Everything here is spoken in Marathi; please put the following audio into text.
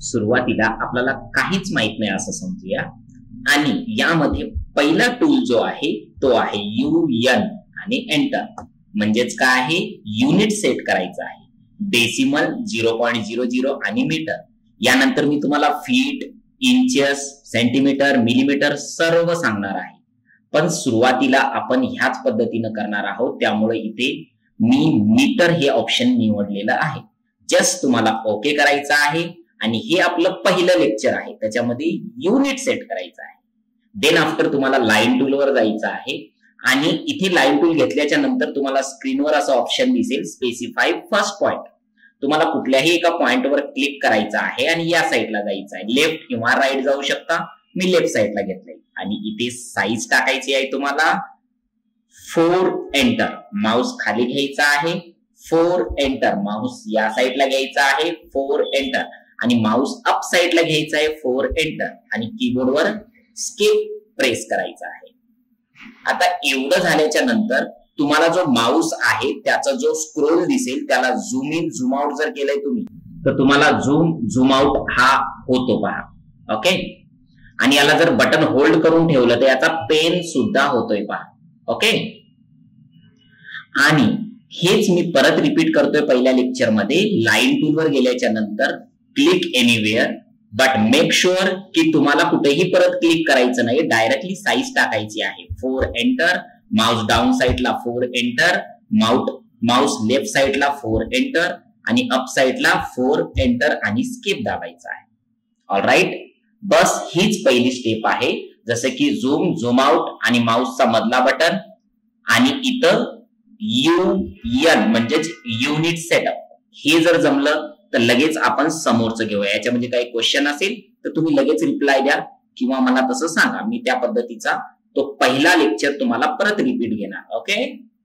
सुरुवातीला आपल्याला काहीच माहित नाही असं समजूया आणि यामध्ये पहिला टूल जो आहे तो आहे UN आणि एंटर. म्हणजेच काय आहे, युनिट सेट करायचं आहे. डेसिमल 0.00 आणि मीटर. यानंतर मी तुम्हाला फीट, इंचेस, सेंटीमीटर, मिलीमीटर सर्व सांगणार आहे. पण सुरुवातीला आपण ह्याच पद्धतीने करणार आहोत, त्यामुळे इथे मी मीटर हे ऑप्शन निवडलेलं आहे. जस्ट तुम्हाला ओके करायचं आहे आणि हे आपलं पहिलं लेक्चर आहे, त्याच्यामध्ये युनिट सेट करायचं आहे. देन आफ्टर तुम्हाला लाईन टूल वर जायचं आहे आणि इथे लाईन टूल घेतल्याच्या नंतर तुम्हाला स्क्रीनवर असं ऑप्शन दिसेल स्पेसिफाय फर्स्ट पॉइंट. तुम्हाला कुठल्याही एका पॉइंटवर क्लिक करायचं आहे आणि या साईडला जायचं आहे. लेफ्ट किंवा राईट जाऊ शकता. मी लेफ्ट साईडला घेतलंय आणि इथे साईज टाकायची आहे तुम्हाला 4 एंटर. माऊस खाली घ्यायचा आहे 4 एंटर. माऊस या साईडला घ्यायचा आहे 4 एंटर आणि माऊस अप साईडला घ्यायचा आहे 4 एंटर आणि कीबोर्डवर स्किप प्रेस करायचा आहे. आता एवढं झाल्याच्या नंतर तुम्हाला जो माऊस आहे त्याचा जो स्क्रोल दिसेल त्याला झूम इन झूम आउट जर केलंय तुम्ही तर तुम्हाला झूम आउट हा होतो पहा. ओके. आणि याला जर बटन होल्ड करून ठेवलं तर याचा पेन सुद्धा होतोय पहा. ओके. आणि हेच मी परत रिपीट करतोय पहिल्या लेक्चर मध्ये. लाईन टूल वर गेल्याच्या नंतर click anywhere, but make sure की तुम्हाला कुठेही परत क्लिक करायचं नाही. डायरेक्टली साईज टाकायची आहे 4 एंटर. माउस डाऊन साईडला 4 एंटर. माउस लेफ्ट साईडला 4 एंटर आणि अप साईडला 4 एंटर आणि स्किप दाबायचा आहे. ऑलराईट. बस हीच पहिली स्टेप आहे. जसं की झूम, झूम आउट आणि माउसचा मधला बटन आणि इथं UN म्हणजेच युनिट सेटअप. हे जर जमलं तर लगेच आपण समोरचं घेऊया. याच्यामध्ये काही क्वेश्चन असेल तर तुम्ही लगेच रिप्लाय द्या किंवा मला तसं सांगा. मी त्या पद्धतीचा तो पहिला लेक्चर तुम्हाला परत रिपीट घेणार. ओके.